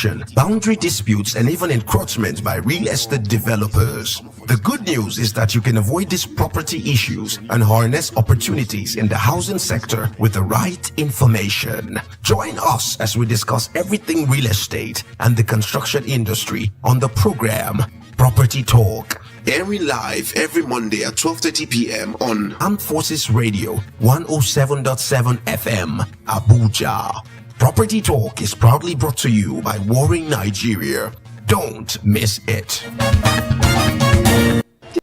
demolition, boundary disputes, and even encroachment by real estate developers. The good news is that you can avoid these property issues and harness opportunities in the housing sector with the right information. Join us as we discuss everything real estate and the construction industry on the program Property Talk, airing live every Monday at 12:30 p.m. on Armed Forces Radio 107.7 FM, Abuja. Property Talk is proudly brought to you by WORIN Nigeria. Don't miss it.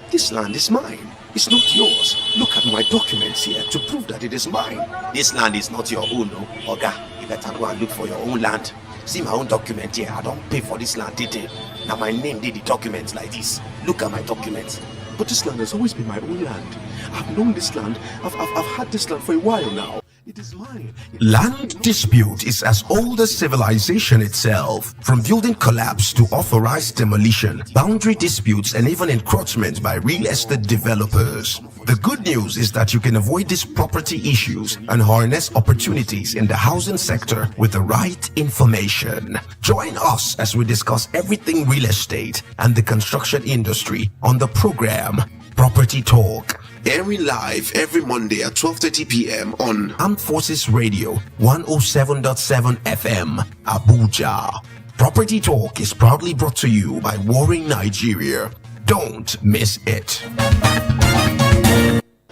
This land is mine. It's not yours. Look at my documents here to prove that it is mine. This land is not your own, no. Oga, you better go and look for your own land. See my own document here. I don't pay for this land detail. Now my name did the documents like this. Look at my documents. But this land has always been my own land. I've known this land. I've had this land for a while now. It is mine. Land dispute is as old as civilization itself. From building collapse to authorized demolition, boundary disputes, and even encroachment by real estate developers. The good news is that you can avoid these property issues and harness opportunities in the housing sector with the right information. Join us as we discuss everything real estate and the construction industry on the program Property Talk, airing live every Monday at 12:30 p.m. on Armed Forces Radio 107.7 FM, Abuja. Property Talk is proudly brought to you by WORIN Nigeria. Don't miss it.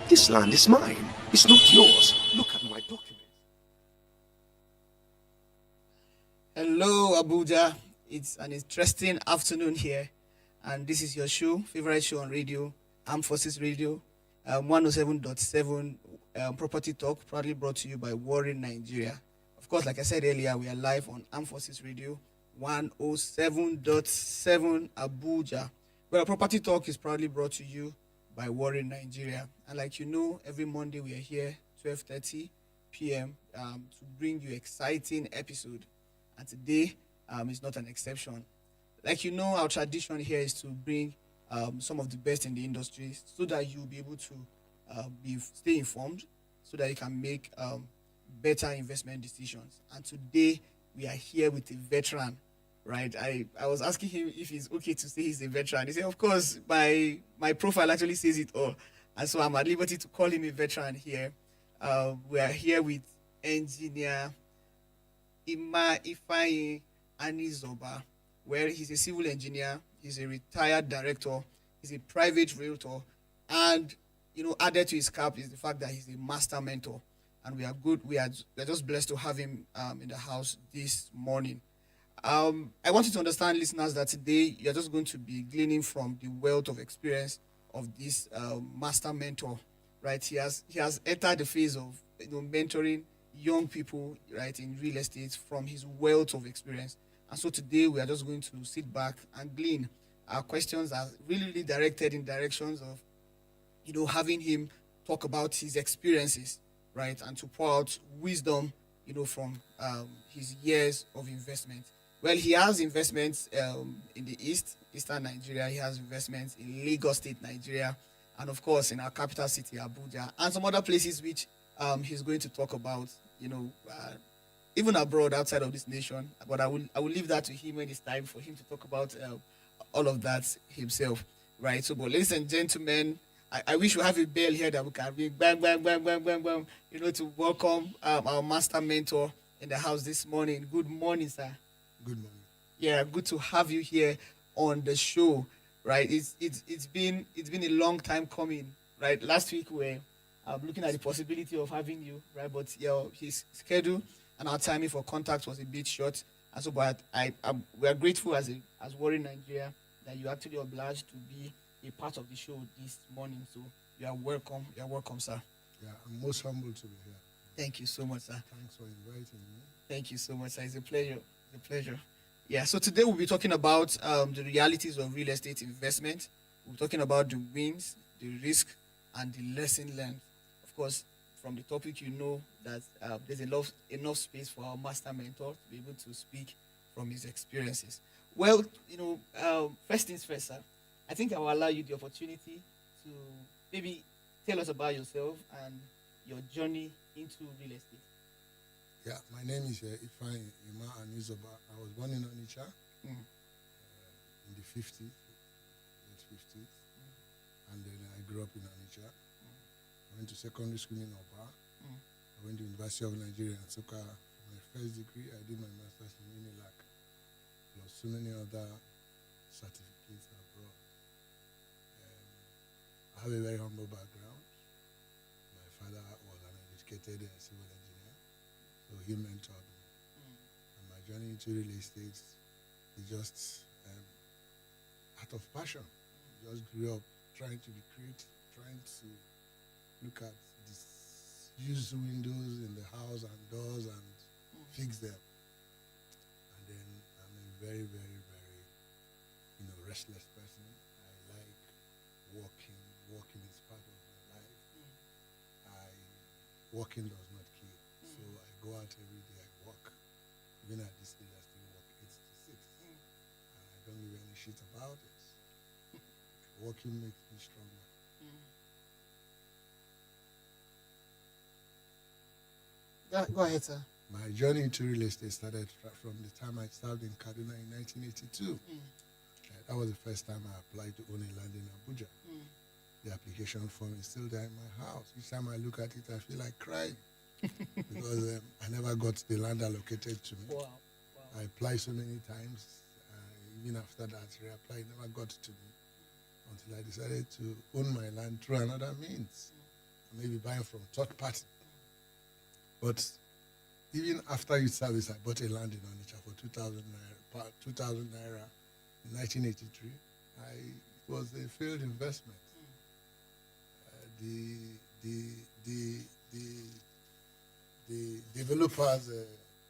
This land is mine. It's not yours. Look at my documents. Hello, Abuja. It's an interesting afternoon here, and this is your show, favorite show on radio, Armed Forces Radio, 107.7 Property Talk, proudly brought to you by WORIN Nigeria. Of course, like I said earlier, we are live on Armed Forces Radio, 107.7 Abuja. Well, Property Talk is proudly brought to you by WORIN Nigeria. And like you know, every Monday we are here, 12:30 p.m. To bring you exciting episode. And today is not an exception. Like you know, our tradition here is to bring some of the best in the industry so that you'll be able to stay informed, so that you can make better investment decisions. And today we are here with a veteran, right? I was asking him if he's okay to say he's a veteran. He said, of course, my profile actually says it all. And so I'm at liberty to call him a veteran here. We are here with engineer Ifeanyi Anizoba, where he's a civil engineer, he's a retired director, he's a private realtor, and added to his cap is the fact that he's a master mentor. And we are just blessed to have him in the house this morning. I want you to understand, listeners, that today you're just going to be gleaning from the wealth of experience of this master mentor, right? He has entered the phase of mentoring young people, right, in real estate from his wealth of experience. And so today we are just going to sit back and glean. Our questions are really directed in directions of, having him talk about his experiences, right, and to pour out wisdom, from his years of investment. Well, he has investments in the Eastern Nigeria. He has investments in Lagos State, Nigeria, and of course in our capital city, Abuja, and some other places which he's going to talk about, even abroad, outside of this nation. But I will leave that to him when it's time for him to talk about all of that himself, right? So, but ladies and gentlemen, I wish we have a bell here that we can ring, bang, bang, bang, bang, bang, bang, to welcome our master mentor in the house this morning. Good morning, sir. Good morning. Yeah, good to have you here on the show, right? It's been a long time coming, right? Last week we were looking at the possibility of having you, right? But his schedule and our timing for contact was a bit short, and so but we are grateful as WORIN Nigeria that you actually obliged to be a part of the show this morning. So you are welcome. You are welcome, sir. Yeah, I'm most humbled to be here. Thank you so much, sir. Thanks for inviting me. Thank you so much, sir. It's a pleasure. It's a pleasure. Yeah, so today we'll be talking about the realities of real estate investment. We're talking about the wins, the risk, and the lesson learned. Of course, from the topic, that there's enough space for our master mentor to be able to speak from his experiences. Well, first things first, sir. I think I will allow you the opportunity to maybe tell us about yourself and your journey into real estate. Yeah, my name is Ifeanyi Ima Anizoba. I was born in Onitsha in the 50s, late 50s, and then I grew up in Onitsha. I went to secondary school in Oba. I went to University of Nigeria in Nsukka. For my first degree, I did my master's in Unilag, plus so many other certificates abroad. I have a very humble background. My father was an educated civil engineer, so he mentored me. And my journey into real estate is just out of passion. Just grew up trying to be creative, trying to look at these used windows in the house and doors and fix them. And then I'm a very, very, very, restless person. I like walking. Walking is part of my life. Walking does not kill. So I go out every day, I walk. Even at this age, I still walk 8 to 6. And I don't give any shit about it. Walking makes me stronger. Go ahead, sir. My journey into real estate started from the time I served in Kaduna in 1982. That was the first time I applied to own a land in Abuja. The application form is still there in my house. Each time I look at it, I feel like crying because I never got the land allocated to me. Wow. I applied so many times. Even after that, reapply never got to me until I decided to own my land through another means, maybe buying from third party. But even after youth service, I bought a land in Onitsha for 2,000 naira in 1983. It was a failed investment. The developers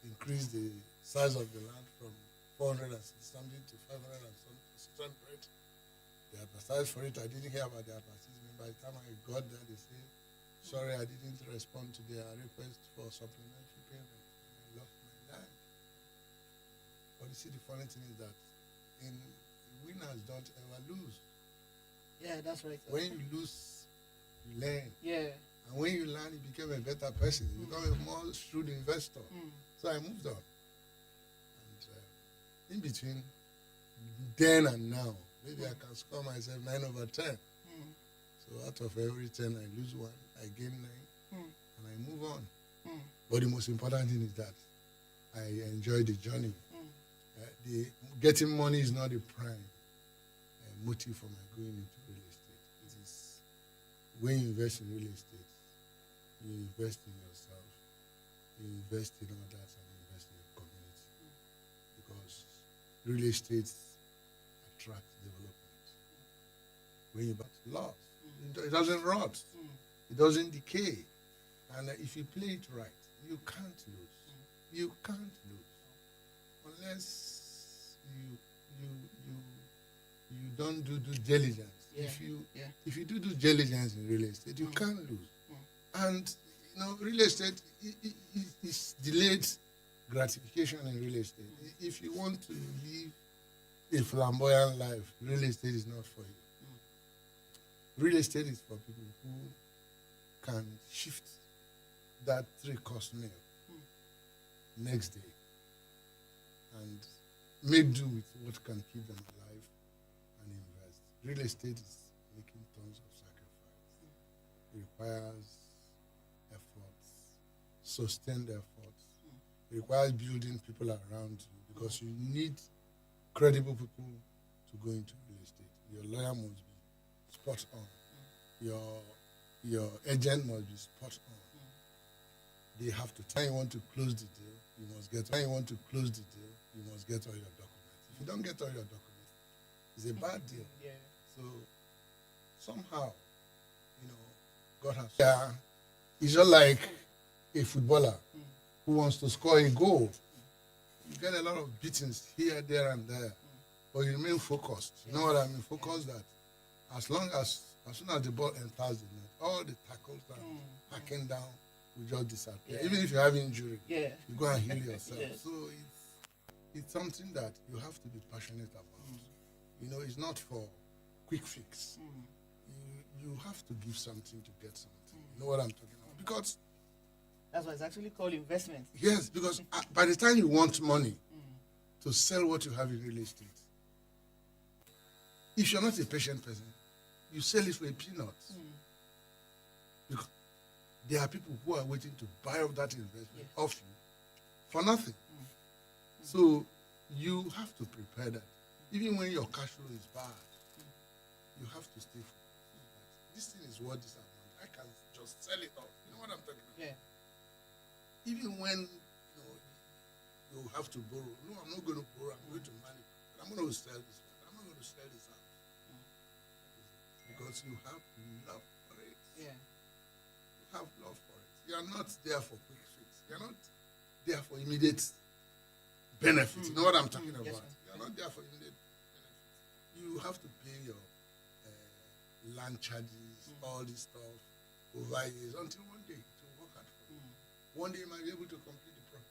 increased the size of the land from 400 and something to 500 and something. They advertised for it. I didn't hear about the advertisement. By the time I got there, they said, sorry, I didn't respond to their request for supplementary payment. And I lost my land. But you see, the funny thing is that winners don't ever lose. Yeah, that's right, sir. When you lose, you learn. Yeah. And when you learn, you become a better person. You become a more shrewd investor. So I moved on. And in between then and now, maybe I can score myself 9 over 10. So out of every 10, I lose 1, I gain 9, and I move on. But the most important thing is that I enjoy the journey. Getting money is not the prime motive for my going into real estate. It is when you invest in real estate, you invest in yourself, you invest in others, and you invest in your community. Because real estate attracts development. When you buy loss, it doesn't rot, it doesn't decay. And if you play it right, you can't lose. You can't lose. Unless you don't do due diligence. Yeah. If you do due diligence in real estate, you can't lose. And real estate is delayed gratification in real estate. If you want to live a flamboyant life, real estate is not for you. Real estate is for people who can shift that 3-course meal next day and make do with what can keep them alive and invest. Real estate is making tons of sacrifice. It requires efforts, sustained efforts. It requires building people around you because you need credible people to go into real estate. Your lawyer must be spot on. Your agent must be spot on. They have to tell you want to close the deal. You must get all your documents. If you don't get all your documents, it's a bad deal. Yeah. So somehow, God has. Yeah, it's just like a footballer who wants to score a goal. You get a lot of beatings here, there, and there, but you remain focused. You know what I mean? Focus that as soon as the ball enters the net, all the tackles and hacking down will just disappear. Yeah. Even if you have injury, Yeah. you go and heal yourself. Yes. So it's something that you have to be passionate about. It's not for quick fix. You have to give something to get something. You know what I'm talking about? Because That's why it's actually called investment. Yes, because by the time you want money to sell what you have in real estate, if you're not a patient person, you sell it for a peanut. Because there are people who are waiting to buy off that investment off you for nothing. So you have to prepare that. Even when your cash flow is bad, you have to stay focused. This thing is worth this amount. I can just sell it off. You know what I'm talking about? Yeah. Even when you have to borrow. No, I'm not going to borrow. I'm going to manage. But I'm going to sell this one. I'm not going to sell this house. Because you have love for it. Yeah. You have love for it. You are not there for quick fix. You are not there for immediate benefit. You know what I'm talking about? Yes, You are not there for immediate benefit. You have to pay your land charges, all this stuff over years until one day it will work out for you. One day you might be able to complete the project,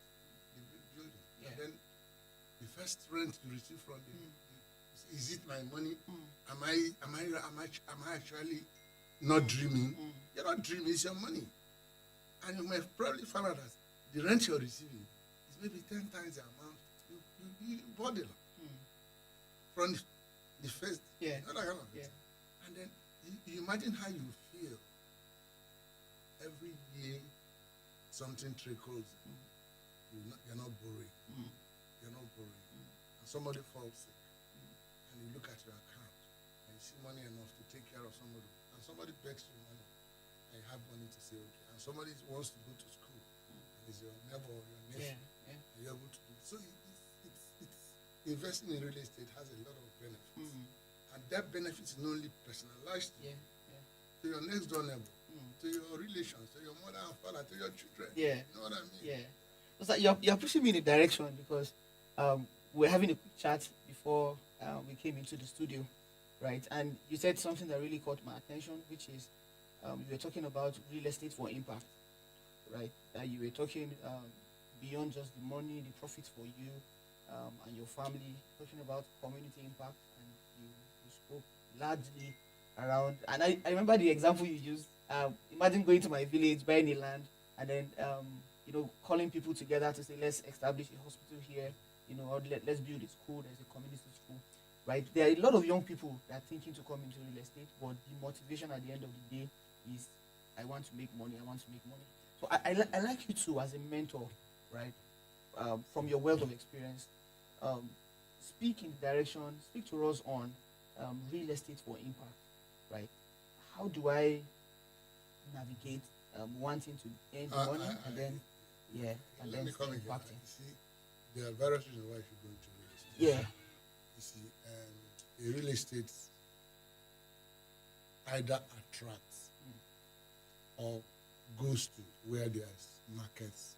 the building. Yeah. And then the first rent you receive from is it my money? Am I actually not dreaming? You're not dreaming, it's your money. And you may probably find out that the rent you're receiving is maybe 10 times the amount you bought the land from the first. Yeah. You know that kind of thing. And then you imagine how you feel every year something trickles. You're not borrowing. You're not borrowing. And somebody falls sick. And you look at your account and you see money enough to take care of somebody. And somebody begs you money. And you have money to say, okay. And somebody wants to go to school. And it's your neighbor or your nephew. Yeah. And you're able to do it. So it's investing in real estate has a lot of benefits. And that benefit is not only personalized to your next door neighbor, to your relations, to your mother and father, to your children. Yeah. You know what I mean? Yeah. It's like you're pushing me in a direction because we're having a quick chat before we came into the studio, right? And you said something that really caught my attention, which is you were talking about real estate for impact, right? That you were talking beyond just the money, the profits for you and your family, talking about community impact, and you spoke largely around. And I remember the example you used. Imagine going to my village, buying a land, and then calling people together to say, let's establish a hospital here, or let's build a school. There's a community school, right? There are a lot of young people that are thinking to come into real estate, but the motivation at the end of the day is, I want to make money. I want to make money. So I like you too as a mentor, right? From your wealth of experience, speak to us on real estate for impact, right? How do I navigate wanting to earn money and then let me come again. impacting? You see, there are various reasons why you should go into real estate. Yeah. You see, a real estate either attracts or goes to where there's markets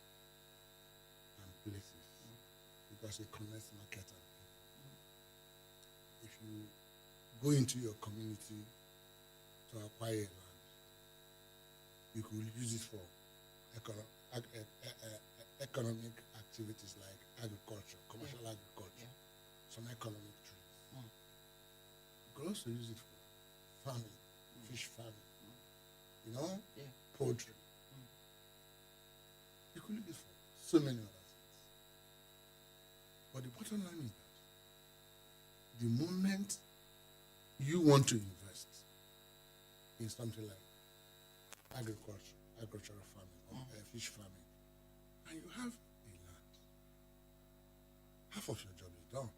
and places, because it connects market and people. If you go into your community to acquire land, you could use it for economic activities like agriculture, commercial agriculture, some economic trees. You could also use it for farming, fish farming, poultry. You could use it for so many other things. But the bottom line is that the moment you want to invest in something like agricultural farming or fish farming, and you have a land, half of your job is done.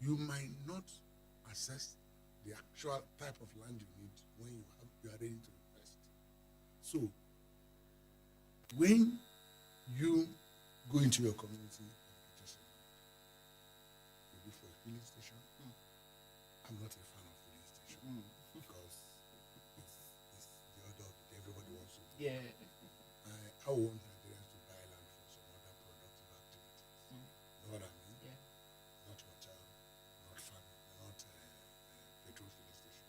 You might not assess the actual type of land you need when you are ready to invest. So when you go into your community and purchase a land, maybe for a filling station, I'm not a fan of filling station because it's the order of it. Everybody wants to do. Yeah. I want Nigerians to buy land for some other productive activities. You know what I mean? Yeah. Not hotel, not farming, not petrol filling station.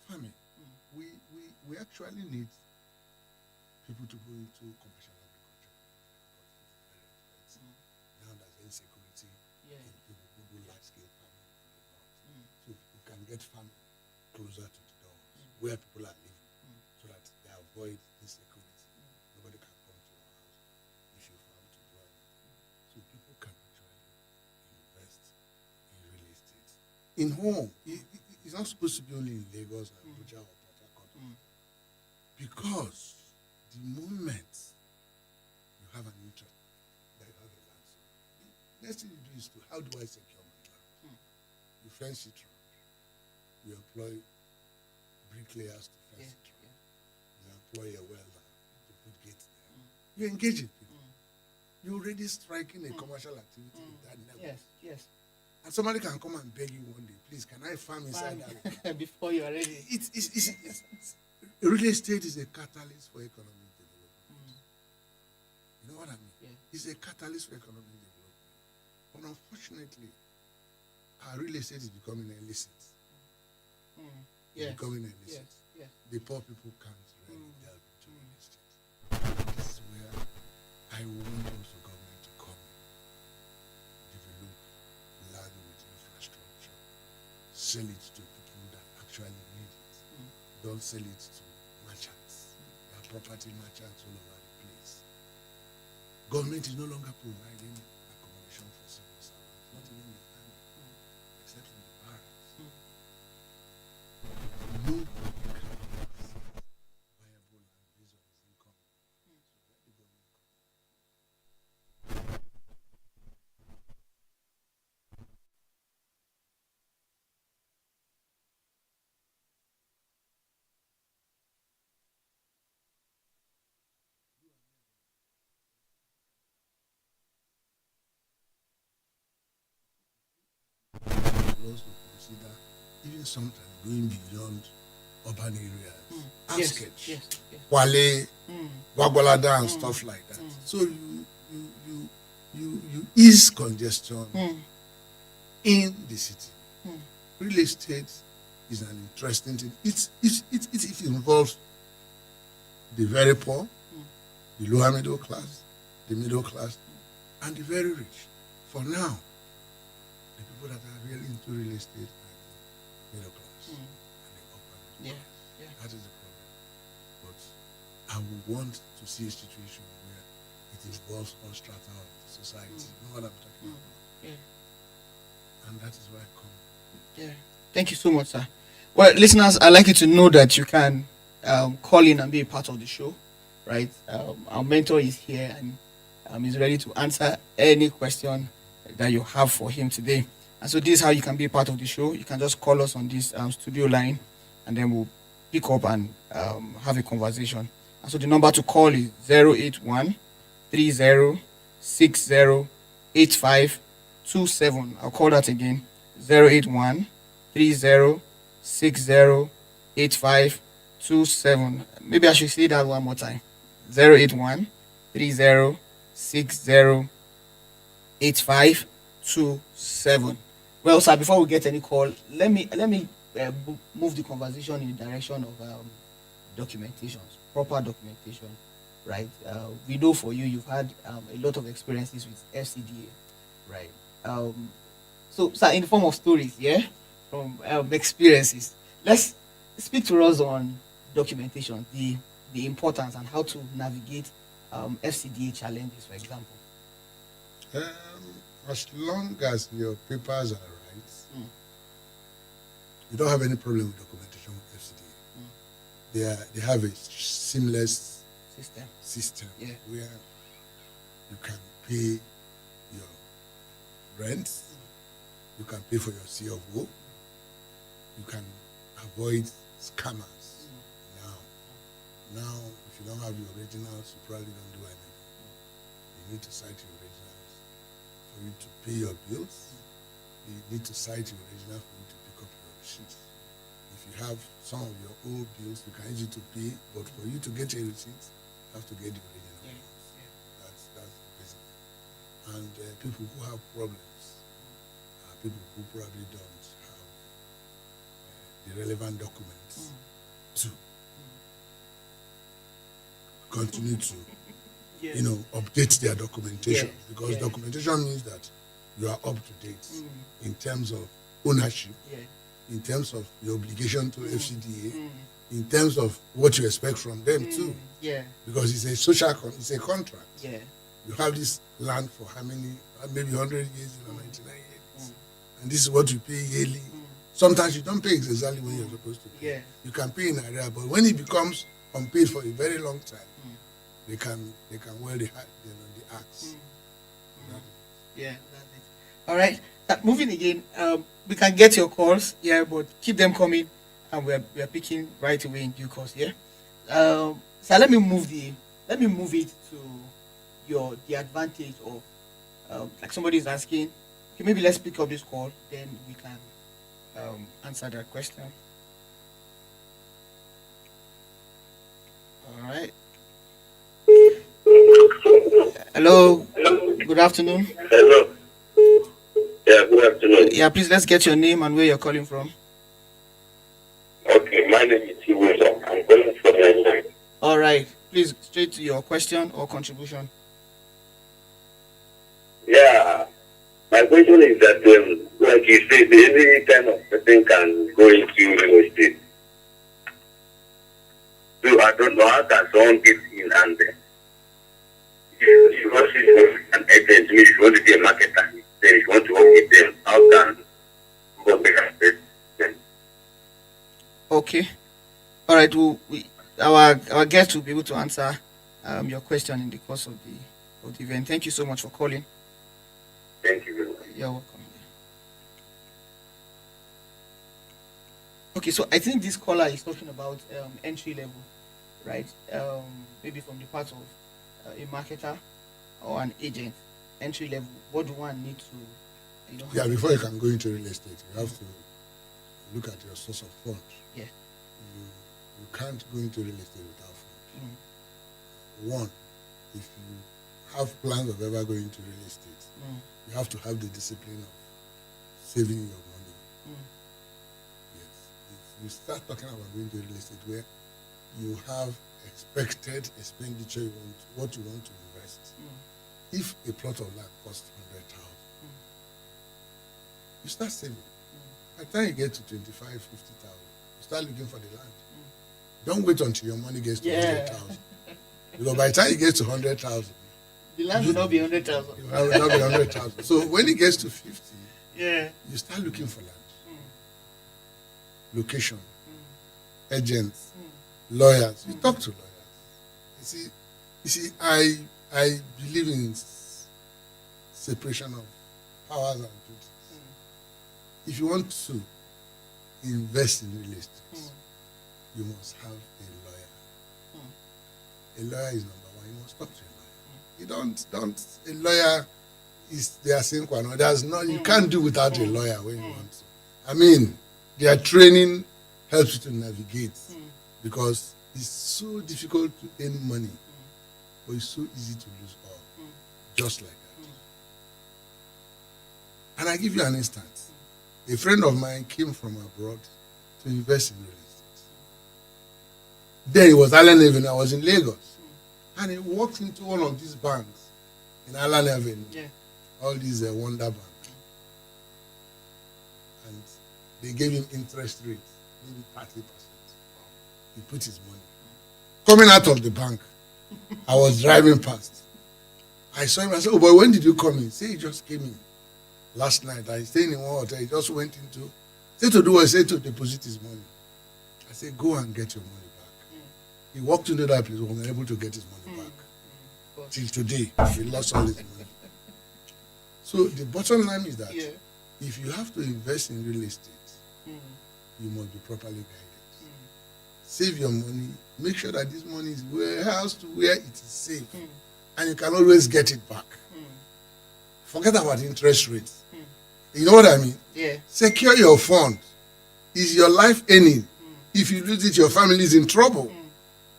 Farming. We actually need people to go into commercial agriculture because it's very expensive. Now there's insecurity in people who do large-scale farming in the north. So we can get farming closer to the doors where people are living so that they avoid insecurity. in home. It's not supposed to be only in Lagos, Abuja, or Port Harcourt. Because the moment you have an interest, that you have a land, the next thing you do is how do I secure my land? You fence it round. You employ bricklayers to fence it round. You employ a welder to put gates there. You engage in people. You're already striking a commercial activity in that network. Yes. And somebody can come and beg you one day, please, can I farm inside that? Before you are ready. Real estate is a catalyst for economic development. You know what I mean? Yeah. It's a catalyst for economic development. But unfortunately, our real estate is becoming illicit. Yes. Becoming illicit. Yes. The poor people can't really delve into real estate. This is where I want also government to come in, develop land with infrastructure, sell it to people that actually need it. Don't sell it to merchants. There are property merchants all over the place. Government is no longer providing accommodation for civil servants, not even the army, except in the barracks. Nobody can access viable land based on his income. So where the government laws to consider even sometimes going beyond urban areas, outskirts, Yes. Wale, Wagwalada, and stuff like that. So you ease congestion in the city. Real estate is an interesting thing. It involves the very poor, the lower middle class, the middle class, and the very rich. For now, the people that are really into real estate are the middle class and the upper middle class. That is the problem. But I would want to see a situation where it involves all strata of the society. You know what I'm talking about? Yeah. And that is why I come. Yeah. Thank you so much, sir. Well, listeners, I'd like you to know that you can call in and be a part of the show, right? Our mentor is here and he's ready to answer any question that you have for him today. And so this is how you can be a part of the show. You can just call us on this studio line and then we'll pick up and have a conversation. And so the number to call is 081 30 60 8527. I'll call that again. 081 30 60 8527. Maybe I should say that one more time. 081 30 60 8527. Well, sir, before we get any call, let me move the conversation in the direction of documentations, proper documentation, right? We know for you've had a lot of experiences with FCDA, right? So, sir, in the form of stories, from experiences, let's speak to us on documentation, the importance and how to navigate FCDA challenges, for example. As long as your papers are right, you don't have any problem with documentation with FCDA. They have a seamless system where you can pay your rent, you can pay for your CFO, you can avoid scammers. Now, if you don't have your originals, you probably don't do anything. You need to cite your originals for you to pay your bills. You need to cite your original for you to pick up your receipts. If you have some of your old bills, you can use it to pay, but for you to get your receipts, you have to get the original ones. That's the basic thing. And people who have problems are people who probably don't have the relevant documents to continue to update their documentation, because documentation means that you are up to date in terms of ownership, in terms of your obligation to FCDA, in terms of what you expect from them too. Because it's a social, it's a contract. You have this land for how many, maybe 100 years or 99 years, and this is what you pay yearly. Sometimes you don't pay exactly when you're supposed to pay. Yeah. You can pay in arrears, but when it becomes unpaid for a very long time, they can wear the axe. Yeah, that's it. All right. Moving again, we can get your calls, yeah, but keep them coming, and we're picking right away in due course, yeah. So let me move it to the advantage of like somebody is asking. Okay, maybe let's pick up this call, then we can answer that question. All right. Hello. Good afternoon. Hello. Yeah, good afternoon. Yeah, please let's get your name and where you're calling from. Okay, my name is Iwoso. I'm calling from Nigeria. All right. Please straight to your question or contribution. Yeah, my question is that, like you said, any kind of person can go into real estate. So I don't know how can someone get in and if you want to work with an agent, if you want to be a marketer, then if you want to work with them, how can go back them? Okay. All right. Our guest will be able to answer your question in the course of the event. Thank you so much for calling. Thank you very much. You're welcome. Okay, so I think this caller is talking about entry level, right? Maybe from the part of a marketer or an agent. Entry level. What do one need to, Yeah, before you can go into real estate, you have to look at your source of funds. Yeah. You can't go into real estate without funds. One, if you have plans of ever going into real estate, you have to have the discipline of saving your money. Yes. If you start talking about going to real estate where you have expected expenditure what you want to invest. If a plot of land costs 100,000, you start saving. By the time you get to 25, 50,000, you start looking for the land. Don't wait until your money gets to 100,000. Because by the time it gets to 100,000, the land will not be 100,000. it will not be 100,000. So when it gets to 50, you start looking for land. Location, agents, lawyers. You talk to lawyers. You see, I believe in separation of powers and duties. If you want to invest in real estate, you must have a lawyer. A lawyer is number one. You must talk to a lawyer. You don't. A lawyer is their single. No, there's no. You can't do without a lawyer when you want to. I mean, their training helps you to navigate because it's so difficult to earn money, but it's so easy to lose all, just like that. And I give you an instance. A friend of mine came from abroad to invest in real estate. Then it was Allen Avenue. I was in Lagos. And he walked into one of these banks in Allen Avenue. All these Wonder Bank. And they gave him interest rates, maybe 30%. He put his money. Coming out of the bank, I was driving past. I saw him. I said, "Oh boy, when did you come in?" He said, "He just came in last night. I stayed in one hotel. He just went into, said to do what? He said to deposit his money." I said, "Go and get your money back." He walked into that place, was unable to get his money back. Till today, he lost all his money. So the bottom line is that if you have to invest in real estate, you must be properly guided. Save your money. Make sure that this money is warehoused to where it is safe. And you can always get it back. Forget about interest rates. You know what I mean? Secure your fund. Is your life earning? If you lose it, your family is in trouble.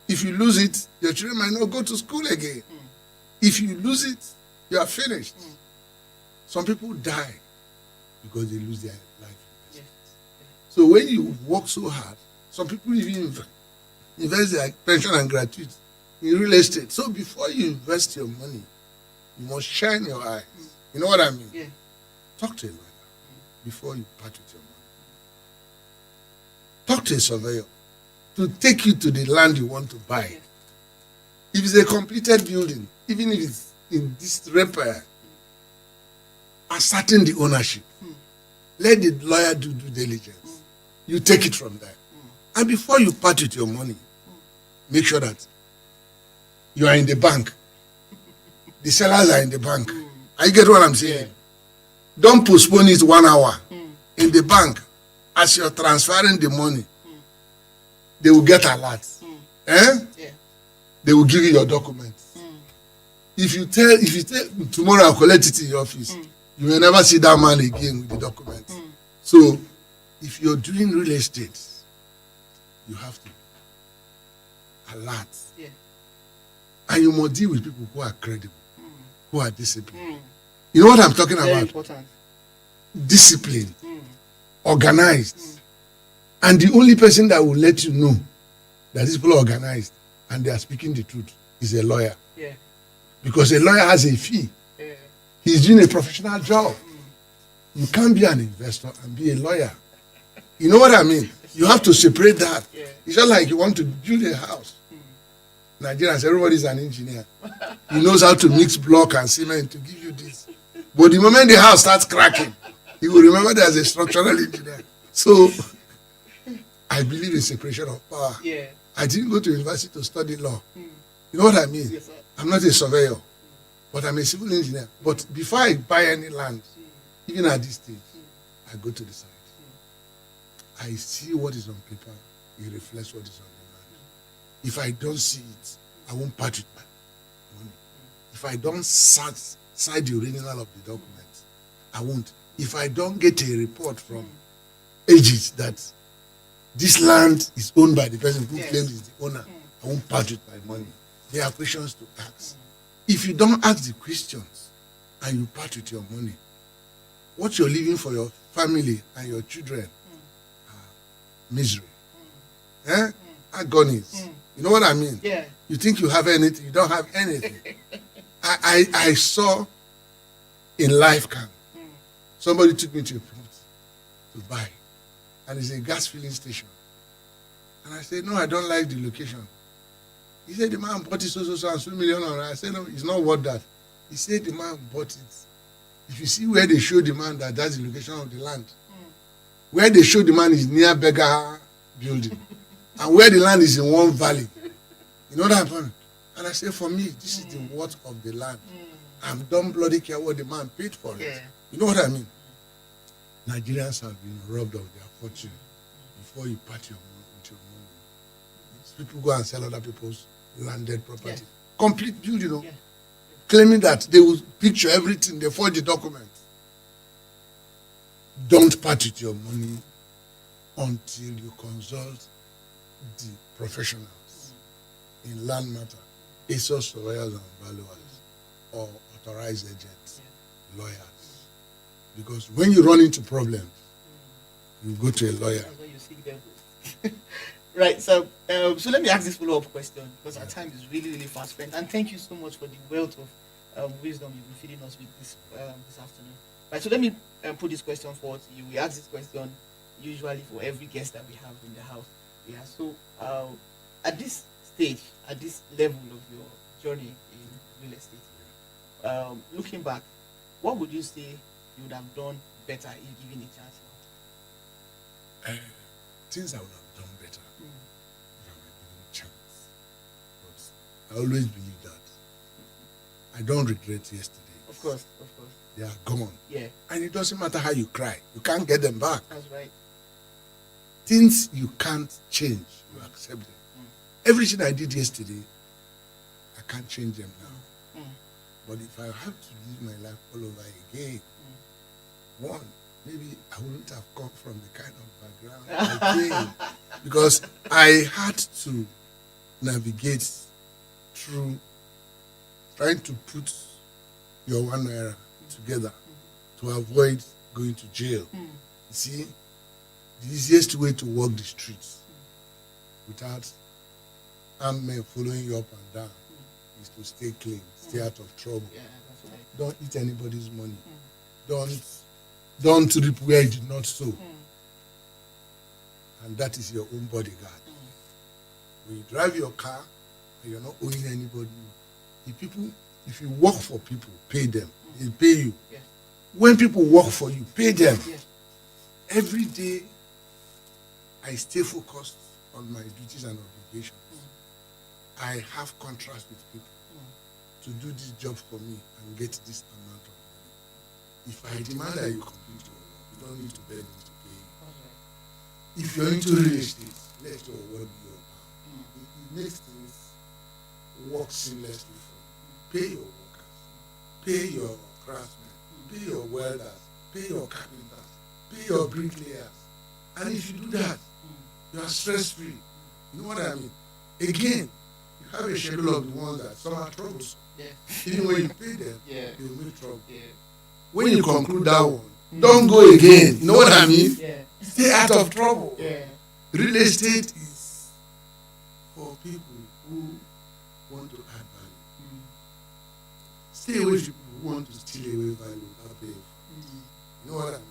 If you lose it, your children might not go to school again. If you lose it, you are finished. Some people die because they lose their life. So when you work so hard, some people even invest their pension and gratuity in real estate. So before you invest your money, you must shine your eyes. You know what I mean? Talk to a lawyer before you part with your money. Talk to a surveyor to take you to the land you want to buy. If it's a completed building, even if it's in disrepair, ascertain the ownership. Let the lawyer do due diligence. You take it from there. And before you part with your money, make sure that you are in the bank. The sellers are in the bank. I get what I'm saying. Don't postpone it 1 hour. In the bank, as you're transferring the money, they will get alert. They will give you your documents. If you tell tomorrow I'll collect it in your office, you will never see that man again with the documents. So if you're doing real estate, you have to alert. And you must deal with people who are credible, who are disciplined. You know what I'm talking Very about? important. Discipline, organized. And the only person that will let you know that these people are organized and they are speaking the truth is a lawyer. Yeah. Because a lawyer has a fee. Yeah. He's doing a professional job. You can't be an investor and be a lawyer. You know what I mean? You have to separate that. Yeah. It's just like you want to build a house. Nigerians, everybody's an engineer. He knows how to mix block and cement to give you this. But the moment the house starts cracking, he will remember there's a structural engineer. So I believe in separation of power. Yeah. I didn't go to university to study law. You know what I mean? Yes, sir. I'm not a surveyor, but I'm a civil engineer. But before I buy any land, even at this stage, I go to the site. I see what is on paper. It reflects what is on the land. If I don't see it, I won't part with my money. If I don't cite the original of the document, I won't. If I don't get a report from agents that this land is owned by the person who claims is the owner, I won't part with my money. There are questions to ask. If you don't ask the questions and you part with your money, what you're leaving for your family and your children are misery. Agonies. You know what I mean? Yeah. You think you have anything, you don't have anything. I saw in Life Camp, somebody took me to a plot to buy, and it's a gas filling station. And I said, no, I don't like the location. He said, the man bought it so and so million. And I said, no, it's not worth that. He said, the man bought it. If you see where they show the man that that's the location of the land, where they show the man is near Beggar building, and where the land is in one valley. You know what happened? And I said, for me, this is the worth of the land. I'm don't bloody care what the man paid for it. Yeah. You know what I mean? Nigerians have been robbed of their fortune before you part your money with your money. These people go and sell other people's landed property. Yeah. Complete build, you know. Yeah. Claiming that they will picture everything, they forge the documents. Don't part with your money until you consult the professionals in land matter, ASOS surveyors and valuers, or authorized agents, lawyers. Because when you run into problems, you go to a lawyer. That's when you seek them. Right, so let me ask this follow-up question, because our time is really, really fast spent. And thank you so much for the wealth of wisdom you've been feeding us with this afternoon. Right, so let me put this question forward to you. We ask this question usually for every guest that we have in the house. Yeah, so at this stage, at this level of your journey in real estate, looking back, what would you say you would have done better if given a chance now? Things I would have done better if I were given a chance. But I always believe that I don't regret yesterday. Of course. They are gone. Yeah, And it doesn't matter how you cry. You can't get them back. that's right. Things you can't change, you accept them. Everything I did yesterday, I can't change them now. But if I have to live my life all over again, one, maybe I wouldn't have come from the kind of background I came. Because I had to navigate through trying to put your 1 naira together to avoid going to jail. You see, the easiest way to walk the streets without armed men following you up and down is to stay clean, stay out of trouble. Yeah, that's right. Don't eat anybody's money. Don't reap where you did not sow. And that is your own bodyguard. When you drive your car and you're not owing anybody, if you work for people, pay them. They pay you. Yeah. When people work for you, pay them. Yeah. Every day I stay focused on my duties and obligations. I have contracts with people to do this job for me and get this amount of money. If I demand that you complete your work, you don't need to beg me to pay you. If you're into real estate, let your work be your power. It makes things work seamlessly for you. Pay your workers, pay your craftsmen, pay your welders, pay your carpenters, pay your bricklayers. And if you do that, you are stress-free. You know what I mean? Again, you have a schedule of the ones that some are troublesome. Yeah. Even when you pay them, Yeah. they will make trouble. Yeah. When you conclude that one, don't go again. You know what I mean? Yeah. Stay out of trouble. Yeah. Real estate is for people who want to add value. Stay away from people who want to steal away value without paying for it. You know what I mean?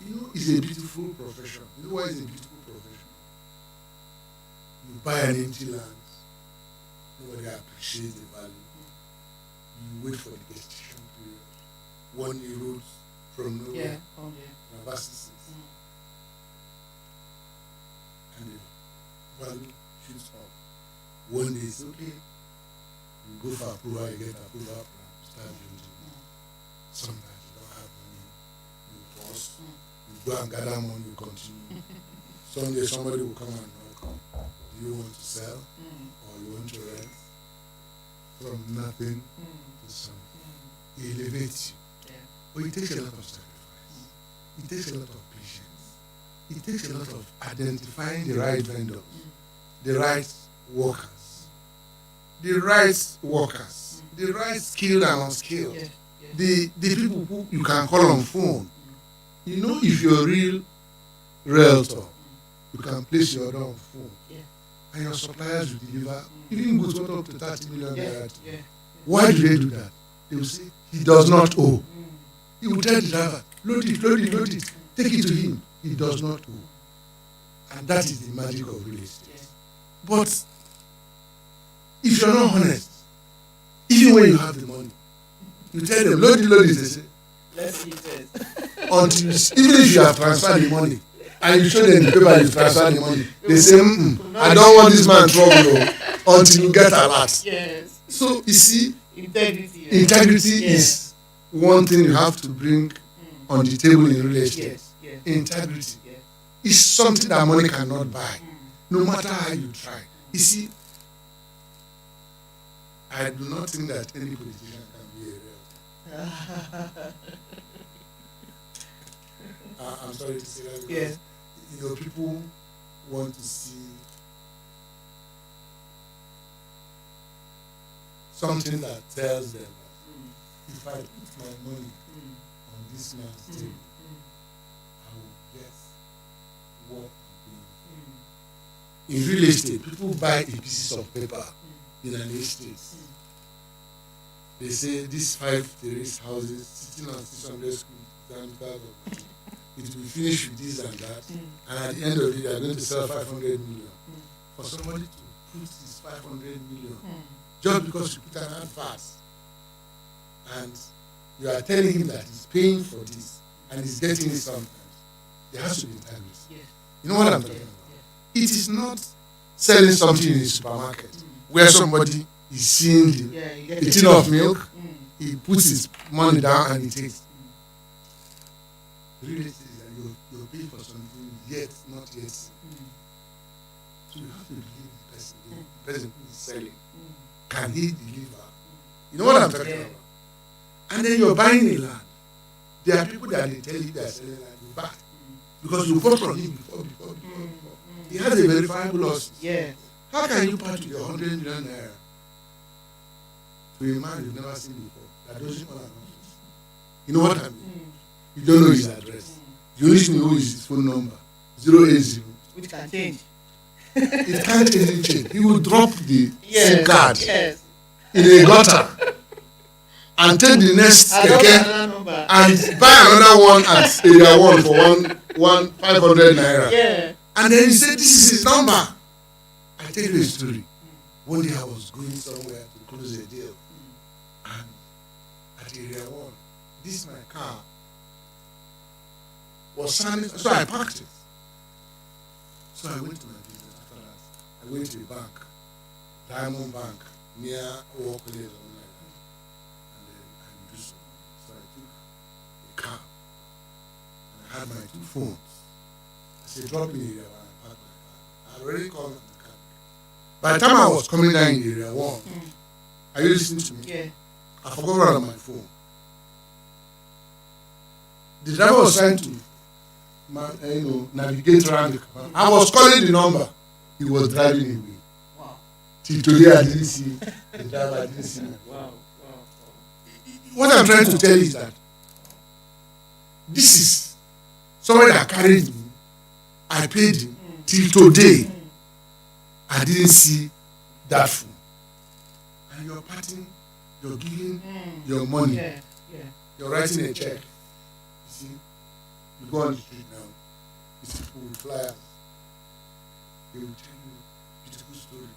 You know, it's a beautiful profession. You know why it's a beautiful profession? You buy an empty land, nobody appreciates the value. You wait for the gestation period. One erodes from nowhere. Yeah. Oh, yeah. Traverses. And the value shoots up. One day it's okay. You go for approval, you get approval, you start building. Sometimes you don't have money, you pause. You go and gather money, you continue. Someday somebody will come and knock. Do you want to sell? Or you want to rent? From nothing to something. He elevates you. Yeah. But it takes a lot of sacrifice. It takes a lot of patience. It takes a lot of identifying the right vendors, the right workers, the right skilled and unskilled, Yeah. the people who you can call on phone. You know, if you're a real realtor, you can place your order on phone, Yeah. and your suppliers will deliver even goods worth up to 30 million Yeah. naira. Yeah. Why do they do that? They will say he does not owe. He will tell the driver, load it, take it to him. He does not owe. And that is the magic of real estate. Yeah. But if you're not honest, even when you have the money, you tell them, load it, they say, Let's see it. until even if you have transferred the money, and you show them the paper you transferred the money, they say, I don't want this man trouble until you get alert. Yes. So you see, Integrity. integrity is one thing you have to bring on the table in real estate. Yes. Yes. Integrity Yes. is something that money cannot buy, no matter how you try. You see, I do not think that any politician can be a realtor. I'm sorry to say that because you know people want to see something that tells them that if I put my money on this man's table, I will get what I'm paying. In real estate, people buy a piece of paper in an estate. They say these 5 terrace houses sitting on 600 square meters, it will finish with this and that, and at the end of it, they are going to sell 500 million. For somebody to put this 500 million, just because you put an advert, and you are telling him that he's paying for this, and he's getting it sometimes, there has to be integrity. Yes. You know what I'm talking about? It is not selling something in a supermarket where somebody is seeing the tin of milk, he puts his money down and he takes. Real estate is that you're paying for something yet not yet seen. So you have to believe the person who is selling. Can he deliver? You know what I'm talking about? And then you're buying a land. There are people that they tell you they are selling land, you buy. Because you bought from him before. He has a verifiable loss. Yeah. How can you part with your 100 million naira to a man you've never seen before that doesn't own an office? You know what I mean? You don't know his address. You only know his phone number 080. Which can change. It can't easily change. He will drop the SIM card Yes. in a gutter and take the next keke and buy another one at area 1 for 500 naira. Yeah. And then he said, this is his number. I tell you a story. One day I was going somewhere to close a deal. And at area 1, this my car was standing, so I parked it. So I went to my business after that. I went to a bank, Diamond Bank, near Walk College online, and then I do some. So I took a car and I had my 2 phones. I said, drop in the area when I parked my car. I already called the car. By the time I was coming down in the area, are you listening to me? Yeah. I forgot what on my phone. The driver was trying to navigate around the car. I was calling the number. He was driving away. Wow. Till today, I didn't see the driver. I didn't see him. Wow. What I'm trying to tell you is that this is somebody that carried me. I paid him. Till today, I didn't see that phone. And you're parting, you're giving your money, Yeah. you're writing a check. You see, you go on the street now, you see people with flyers. They will tell you a beautiful story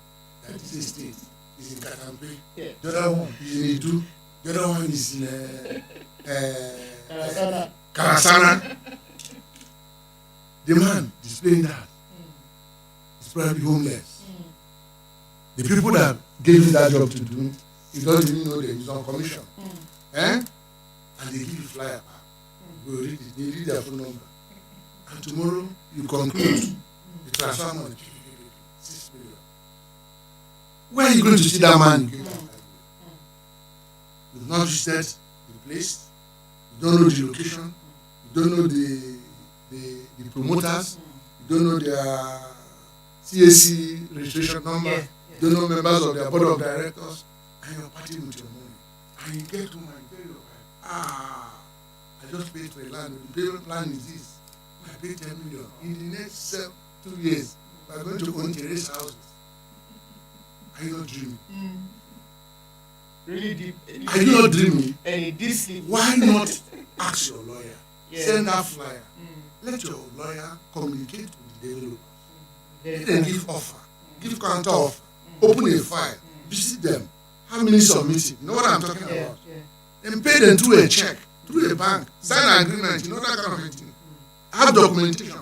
that this estate is in Katampe. Yeah. The other one is in Idu. The other one is in Karasana. The man displaying that is probably homeless. The people that gave him that job to do, he doesn't even know that he's on commission. And they give you flyer back. You read it, they read their phone number. And tomorrow you conclude, you transfer money, 6 million. Where are you going to see that man? You've not visited the place, you don't know the location, you don't know the promoters, you don't know their CAC registration number, you don't know members of their board of directors, and you're partying with your money. And you get home and tell your wife, I just paid for a land. The payment plan is this. I paid 10 million. In the next 2 years, we're going to own terrace houses. Are you not dreaming? Really deep. Are you not dreaming? And deep sleep. Why not ask your lawyer? Yeah. Send that flyer. Let your lawyer communicate with the developers. Let them give offer, give counter offer, open a file, visit them. How many submitted? You know what I'm talking about? And pay them through a check, through a bank, sign an agreement, you know that kind of thing. Have documentation.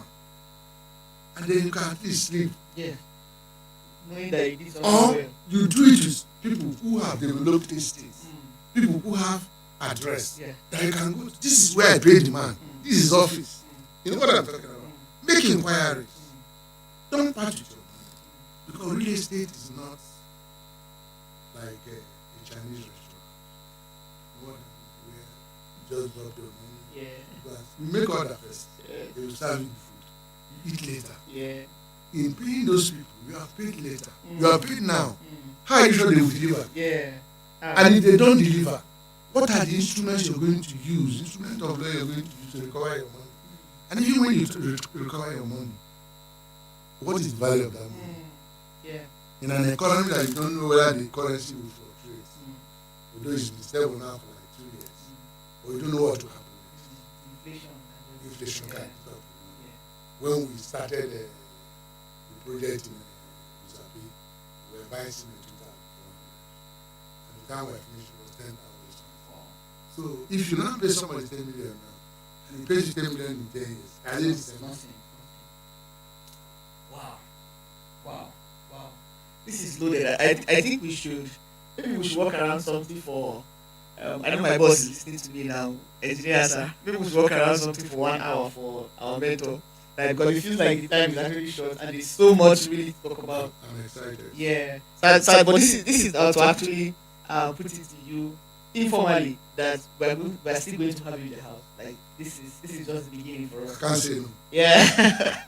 And then you can at least sleep. Yeah. Knowing that you did something Or well. you do it with people who have developed estates, people who have address. Yeah. That you can go, this is where I paid the man. This is his office. You know what I'm talking about? Make inquiries. Don't part with your money. Because real estate is not like a Chinese restaurant. Where you just drop your money. Yeah. Because you make order first. They will serve you the food. You eat later. Yeah. In paying those people, you have paid later. You are paid now. How are you sure they will deliver? Yeah. And if they don't deliver, what are the instruments you're going to use? Instrument of law you're going to use to recover your money? And even when you recover your money, what is the value of that money? Yeah. In an economy that you don't know whether the currency will fluctuate, although it's been stable now for like 2 years, but you don't know what will happen next. Inflation can pick up. When we started the project in Usabi, we were buying cement 2,400. And the time we finished, it was 10,000. So if you now pay somebody 10 million now, and he pays you 10 million in 10 years, at least it's nothing. Wow. This is loaded. I think we should work around something for. I know my boss is listening to me now, engineer sir. Maybe we should work around something for 1 hour for our mentor. Like, because it feels like the time is actually short and there's so much really to talk about. I'm excited. Yeah. So but this is to actually put it to you informally that we're still going to have you in the house. Like this is just the beginning for us. I can't say no. Yeah.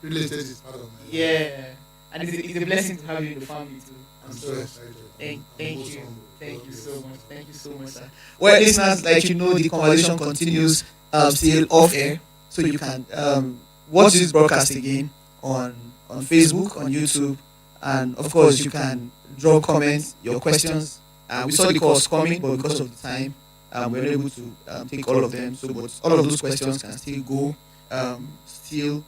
Real estate is part of my life. Yeah. And it's a blessing to have you in the family too. I'm so excited. Thank Most you. humble. Thank you God so bless. much. Thank you so much, sir. Well, listeners, like you know, the conversation continues still off air, so you can watch this broadcast again on Facebook, on YouTube, and of course you can drop comments, your questions. We saw the calls coming, but because of the time, we were able to take all of them. So, but all of those questions can still go still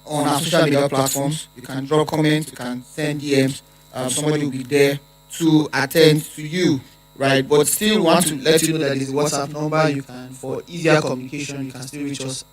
on our social media platforms. You can drop comments, you can send DMs. Somebody will be there to attend to you, right? But still want to let you know that there's a WhatsApp number. You can, for easier communication, you can still reach us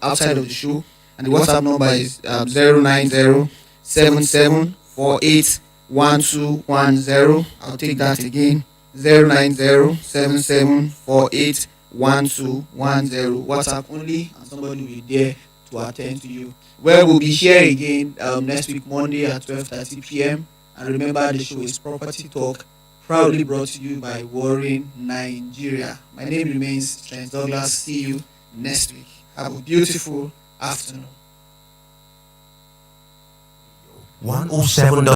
outside of the show. And the WhatsApp number is 09077481210. I'll take that again. 09077481210. WhatsApp only, and somebody will be there to attend to you. Well, we'll be here again next week, Monday at 12:30 p.m. And remember, the show is Property Talk, proudly brought to you by WORIN Nigeria. My name remains Trent Douglas. See you next week. Have a beautiful afternoon. 107.